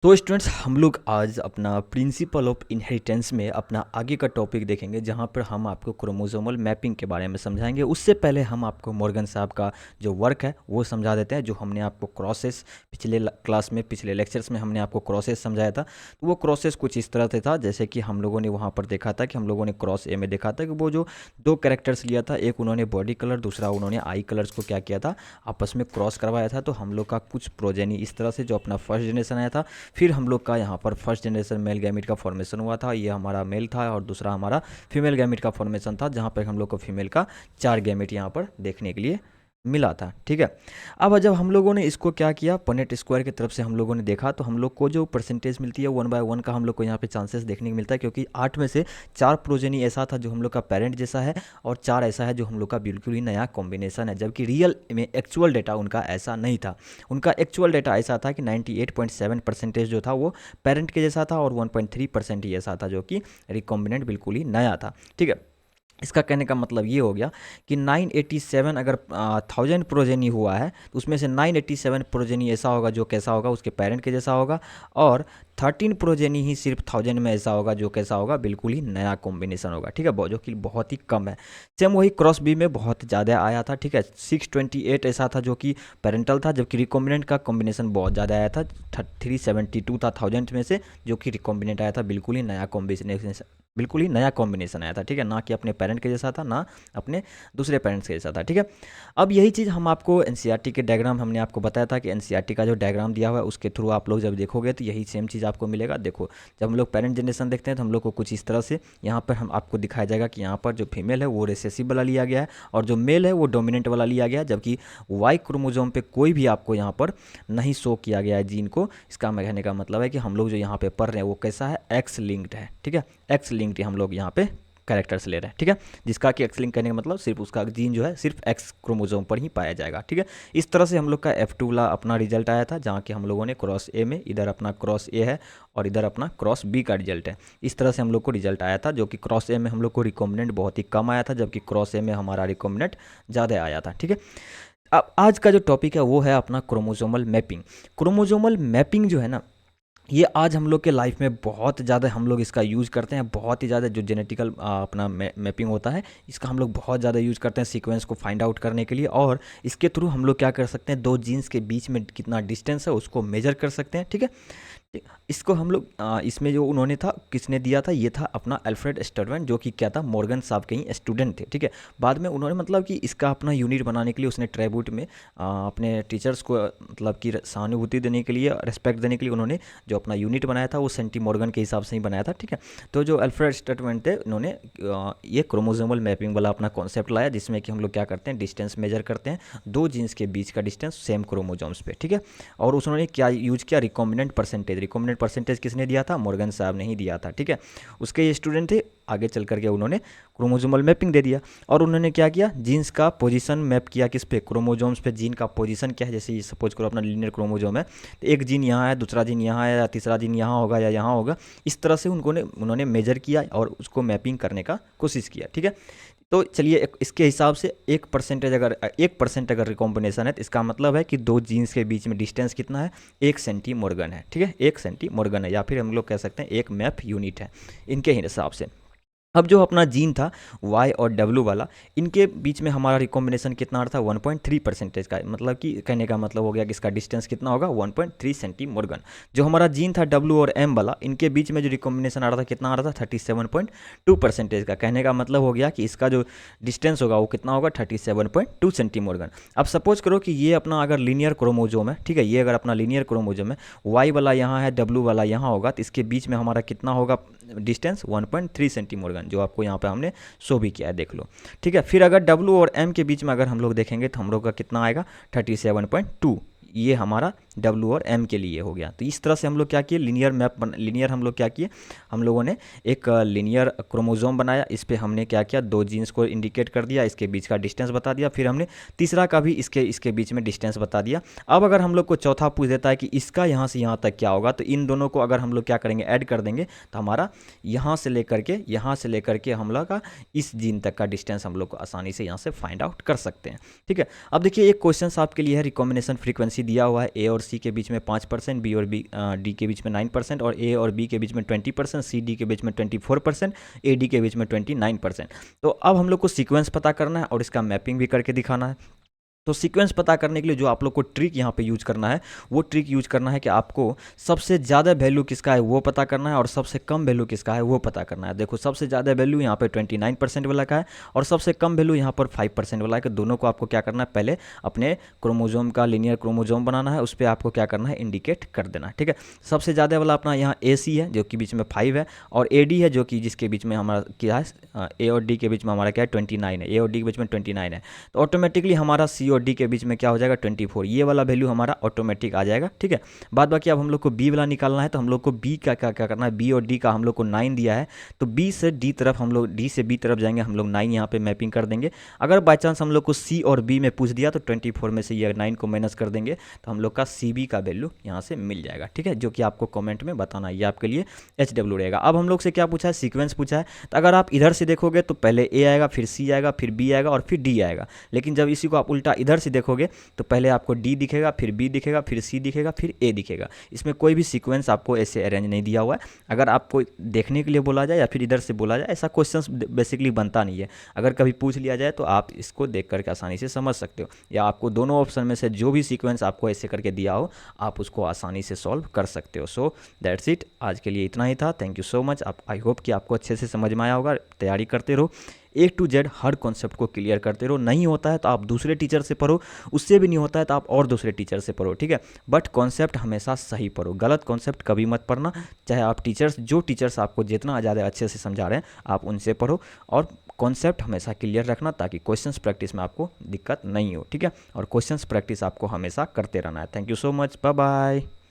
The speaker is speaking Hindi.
तो स्टूडेंट्स हम लोग आज अपना प्रिंसिपल ऑफ इनहेरिटेंस में अपना आगे का टॉपिक देखेंगे, जहां पर हम आपको क्रोमोसोमल मैपिंग के बारे में समझाएंगे। उससे पहले हम आपको मॉर्गन साहब का जो वर्क है वो समझा देते हैं, जो हमने आपको क्रॉसेस पिछले क्लास में, पिछले लेक्चर्स में हमने आपको क्रॉसेस समझाया था। तो वो क्रॉसेस कुछ इस तरह से था, जैसे कि हम लोगों ने वहाँ पर देखा था कि हम लोगों ने क्रॉस ए में देखा था कि वो जो दो कैरेक्टर्स लिया था, एक उन्होंने बॉडी कलर, दूसरा उन्होंने आई कलर्स को क्या किया था, आपस में क्रॉस करवाया था। तो हम लोग का कुछ प्रोजेनी इस तरह से जो अपना फर्स्ट जनरेशन आया था, फिर हम लोग का यहाँ पर फर्स्ट जनरेशन मेल गैमिट का फॉर्मेशन हुआ था। ये हमारा मेल था और दूसरा हमारा फीमेल गैमिट का फॉर्मेशन था, जहाँ पर हम लोग को फीमेल का 4 गैमिट यहाँ पर देखने के लिए मिला था। ठीक है, अब जब हम लोगों ने इसको क्या किया, पनेट स्क्वायर की तरफ से हम लोगों ने देखा, तो हम लोग को जो परसेंटेज मिलती है 1/1 का हम लोग को यहाँ पे चांसेस देखने को मिलता है, क्योंकि 8 में से 4 प्रोजेनी ऐसा था जो हम लोग का पेरेंट जैसा है, और 4 ऐसा है जो हम लोग का बिल्कुल ही नया कॉम्बिनेशन है। जबकि रियल में एक्चुअल डेटा उनका ऐसा नहीं था। उनका एक्चुअल डेटा ऐसा था कि 98.7% जो था वो पेरेंट के जैसा था, और 1.3% ही ऐसा था जो कि रिकॉम्बिनेंट बिल्कुल ही नया था। ठीक है, इसका कहने का मतलब ये हो गया कि 987 अगर 1000 प्रोजेनी हुआ है, तो उसमें से 987 प्रोजेनी ऐसा होगा जो कैसा होगा, उसके पेरेंट के जैसा होगा, और 13 प्रोजेनी ही सिर्फ 1000 में ऐसा होगा जो कैसा होगा, बिल्कुल ही नया कॉम्बिनेशन होगा। ठीक है, जो कि बहुत ही कम है। सेम वही क्रॉस बी में बहुत ज़्यादा आया था। ठीक है, 628 ऐसा था जो कि पेरेंटल था, जबकि रिकॉम्बिनेंट का कॉम्बिनेशन बहुत ज़्यादा आया था, 372 था 1000 में से, जो कि रिकॉम्बिनेंट आया था बिल्कुल ही नया कॉम्बिनेशन, बिल्कुल ही नया कॉम्बिनेशन आया था। ठीक है, ना कि अपने पेरेंट के जैसा था, ना अपने दूसरे पेरेंट्स के जैसा था। ठीक है, अब यही चीज़ हम आपको एनसीईआरटी के डायग्राम हमने आपको बताया था कि एनसीईआरटी का जो डायग्राम दिया हुआ है उसके थ्रू आप लोग जब देखोगे तो यही सेम चीज़ आपको मिलेगा। देखो, जब हम लोग पेरेंट जनरेशन देखते हैं तो हम लोग को कुछ इस तरह से यहाँ पर हम आपको दिखाया जाएगा कि यहाँ पर जो फीमेल है वो रिसेसिव वाला लिया गया है, और जो मेल है वो डोमिनेंट वाला लिया गया है, जबकि वाई क्रोमोजोम पे कोई भी आपको यहाँ पर नहीं शो किया गया है जीन को। इसका कहने का मतलब है कि हम लोग जो यहाँ पे पढ़ रहे हैं वो कैसा है, एक्स लिंक्ड है। ठीक है, एक्स लिंक्ड हम लोग यहाँ पे कैरेक्टर्स ले रहे हैं। ठीक है, जिसका कि एक्स लिंक करने का मतलब सिर्फ उसका जीन जो है सिर्फ एक्स क्रोमोसोम पर ही पाया जाएगा। ठीक है, इस तरह से हम लोग का F2 वाला अपना रिजल्ट आया था, जहाँ कि हम लोगों ने क्रॉस ए में इधर अपना क्रॉस ए है और इधर अपना क्रॉस बी का रिजल्ट है। इस तरह से हम लोग को रिजल्ट आया था, जो कि क्रॉस ए में हम लोग को रिकॉम्बिनेंट बहुत ही कम आया था, जबकि क्रॉस ए में हमारा रिकॉम्बिनेंट ज़्यादा आया था। ठीक है, अब आज का जो टॉपिक है वो है अपना क्रोमोसोमल मैपिंग। क्रोमोसोमल मैपिंग जो है ना, ये आज हम लोग के लाइफ में बहुत ज़्यादा हम लोग इसका यूज़ करते हैं। बहुत ही ज़्यादा जो जेनेटिकल अपना मैपिंग होता है, इसका हम लोग बहुत ज़्यादा यूज़ करते हैं सीक्वेंस को फाइंड आउट करने के लिए, और इसके थ्रू हम लोग क्या कर सकते हैं, दो जीन्स के बीच में कितना डिस्टेंस है उसको मेजर कर सकते हैं। ठीक है, इसको हम लोग इसमें जो उन्होंने था, किसने दिया था, ये था अपना अल्फ्रेड स्टडमैन, जो कि क्या था, मॉर्गन साहब के ही स्टूडेंट थे। ठीक है, बाद में उन्होंने मतलब कि इसका अपना यूनिट बनाने के लिए उसने ट्राइब्यूट में अपने टीचर्स को मतलब कि सहानुभूति देने के लिए, रिस्पेक्ट देने के लिए उन्होंने जो अपना यूनिट बनाया था वो सेंटी मॉर्गन के हिसाब से ही बनाया था। ठीक है, तो जो अल्फ्रेड स्टडमैन थे उन्होंने ये क्रोमोसोमल मैपिंग वाला अपना कॉन्सेप्ट लाया, जिसमें कि हम लोग क्या करते हैं, डिस्टेंस मेजर करते हैं, दो जीन्स के बीच का डिस्टेंस सेम क्रोमोजोम्स पे। ठीक है, और उन्होंने क्या यूज किया, रिकॉम्बिनेंट परसेंटेज। रिकॉम्बिनेंट परसेंटेज किसने दिया था, मॉर्गन साहब ने ही दिया था। ठीक है, उसके ये स्टूडेंट थे, आगे चल करके उन्होंने क्रोमोसोमल मैपिंग दे दिया, और उन्होंने क्या किया, जीन्स का पोजीशन मैप किया किस पे, क्रोमोजोम्स पे। जीन का पोजीशन क्या है, जैसे सपोज करो अपना लीनियर क्रोमोजोम है, तो एक जीन यहाँ है, दूसरा जीन यहाँ है, या तीसरा जीन यहाँ होगा या यहाँ होगा, इस तरह से उन्होंने मेजर किया और उसको मैपिंग करने का कोशिश किया। ठीक है, तो चलिए इसके हिसाब से 1% अगर 1% अगर रिकॉम्बिनेशन है, तो इसका मतलब है कि दो जीन्स के बीच में डिस्टेंस कितना है, 1 सेंटी मॉर्गन है। ठीक है, 1 सेंटी मॉर्गन है, या फिर हम लोग कह सकते हैं 1 मैप यूनिट है इनके ही हिसाब से। अब जो अपना जीन था Y और W वाला, इनके बीच में हमारा रिकॉम्बिनेशन कितना आ रहा था, 1.3% का, मतलब कि कहने का मतलब हो गया कि इसका डिस्टेंस कितना होगा, 1.3 सेंटी मॉर्गन। जो हमारा जीन था W और M वाला, इनके बीच में जो रिकॉम्बिनेशन आ रहा था कितना आ रहा था, 37.2% का। कहने का मतलब हो गया कि इसका जो डिस्टेंस होगा वो कितना होगा, 37.2 सेंटी मॉर्गन। अब सपोज करो कि ये अपना अगर लीनियर क्रोमोजोम है, ठीक है, ये अगर अपना लीनियर क्रोमोजोम है, Y वाला यहाँ है, W वाला यहाँ होगा, तो इसके बीच में हमारा कितना होगा डिस्टेंस, 1.3 सेंटी मॉर्गन, जो आपको यहाँ पे हमने शो भी किया है, देख लो। ठीक है, फिर अगर W और M के बीच में अगर हम लोग देखेंगे तो हम लोग का कितना आएगा, 37.2। ये हमारा W और M के लिए हो गया। तो इस तरह से हम लोग क्या किए, लीनियर हम लोग क्या किए, हम लोगों ने एक लीनियर क्रोमोजोम बनाया, इस पर हमने क्या किया, दो जीन्स को इंडिकेट कर दिया, इसके बीच का डिस्टेंस बता दिया, फिर हमने तीसरा का भी इसके बीच में डिस्टेंस बता दिया। अब अगर हम लोग को चौथा पूछ देता है कि इसका यहाँ से यहाँ तक क्या होगा, तो इन दोनों को अगर हम लोग क्या करेंगे, ऐड कर देंगे, तो हमारा यहाँ से लेकर के हम लोग का इस जीन तक का डिस्टेंस हम लोग को आसानी से यहाँ से फाइंड आउट कर सकते हैं। ठीक है, अब देखिए एक क्वेश्चन आपके लिए है, रिकॉम्बिनेशन फ्रीक्वेंसी दिया हुआ है A और सी के बीच में 5%, बी और डी के बीच में 9%, और ए और बी के बीच में 20%, सी डी के बीच में 24%, ए डी के बीच में 29%। तो अब हम लोग को सीक्वेंस पता करना है और इसका मैपिंग भी करके दिखाना है। तो सीक्वेंस पता करने के लिए जो आप लोग को ट्रिक यहाँ पे यूज करना है, वो ट्रिक यूज करना है कि आपको सबसे ज़्यादा वैल्यू किसका है वो पता करना है और सबसे कम वैल्यू किसका है वो पता करना है। देखो सबसे ज़्यादा वैल्यू यहाँ पे 29% वाला का है और सबसे कम वैल्यू यहाँ पर 5% वाला है, कि दोनों को आपको क्या करना है, पहले अपने क्रोमोजोम का लीनियर क्रोमोजोम बनाना है, उस पर आपको क्या करना है, इंडिकेट कर देना है। ठीक है, सबसे ज़्यादा वाला अपना यहाँ ए सी है जो कि बीच में 5 है, और ए डी है जो कि जिसके बीच में हमारा क्या है, ए और डी के बीच में हमारा क्या है 29 है, ए और डी के बीच में 29 है। तो ऑटोमेटिकली हमारा सी और डी के बीच में क्या हो जाएगा 24, ये वाला वैल्यू हमारा ऑटोमेटिक आ जाएगा। ठीक है, बाद बाकी अब हम लोग को बी वाला निकालना है, तो हम लोग को बी का क्या करना है, बी और डी का हम लोग को 9 दिया है, तो बी से डी तरफ हम लोग, डी से बी तरफ जाएंगे, हम लोग 9 यहाँ पे मैपिंग कर देंगे। अगर बाई चांस हम लोग को सी और बी में पूछ दिया तो 24 में से ये 9 को माइनस कर देंगे, तो हम लोग का सी बी का वैल्यू यहाँ से मिल जाएगा। ठीक है, जो कि आपको कॉमेंट में बताना है, ये आपके लिए एच डब्ल्यू रहेगा। अब हम लोग से क्या पूछा है, सीक्वेंस पूछा है, तो अगर आप इधर से देखोगे तो पहले ए आएगा, फिर सी आएगा, फिर बी आएगा और फिर डी आएगा। लेकिन जब इसी को आप उल्टा इधर से देखोगे तो पहले आपको डी दिखेगा, फिर बी दिखेगा, फिर सी दिखेगा, फिर ए दिखेगा। इसमें कोई भी सीक्वेंस आपको ऐसे अरेंज नहीं दिया हुआ है। अगर आपको देखने के लिए बोला जाए या फिर इधर से बोला जाए, ऐसा क्वेश्चन बेसिकली बनता नहीं है। अगर कभी पूछ लिया जाए तो आप इसको देख करके आसानी से समझ सकते हो, या आपको दोनों ऑप्शन में से जो भी सीक्वेंस आपको ऐसे करके दिया हो आप उसको आसानी से सॉल्व कर सकते हो। सो दैट्स इट, आज के लिए इतना ही था। Thank you so much. I hope कि आपको अच्छे से समझ में आया होगा। तैयारी करते रहो, A to Z her concept को क्लियर करते रहो। नहीं होता है तो आप दूसरे टीचर से पढ़ो, उससे भी नहीं होता है तो आप और दूसरे टीचर से पढ़ो। ठीक है, बट कॉन्सेप्ट हमेशा सही पढ़ो, गलत कॉन्सेप्ट कभी मत पढ़ना। चाहे आप टीचर्स, जो टीचर्स आपको जितना ज़्यादा अच्छे से समझा रहे हैं आप उनसे पढ़ो, और कॉन्सेप्ट हमेशा क्लियर रखना ताकि क्वेश्चंस प्रैक्टिस में आपको दिक्कत नहीं हो। ठीक है, और क्वेश्चंस प्रैक्टिस आपको हमेशा करते रहना है। Thank you so much, bye bye.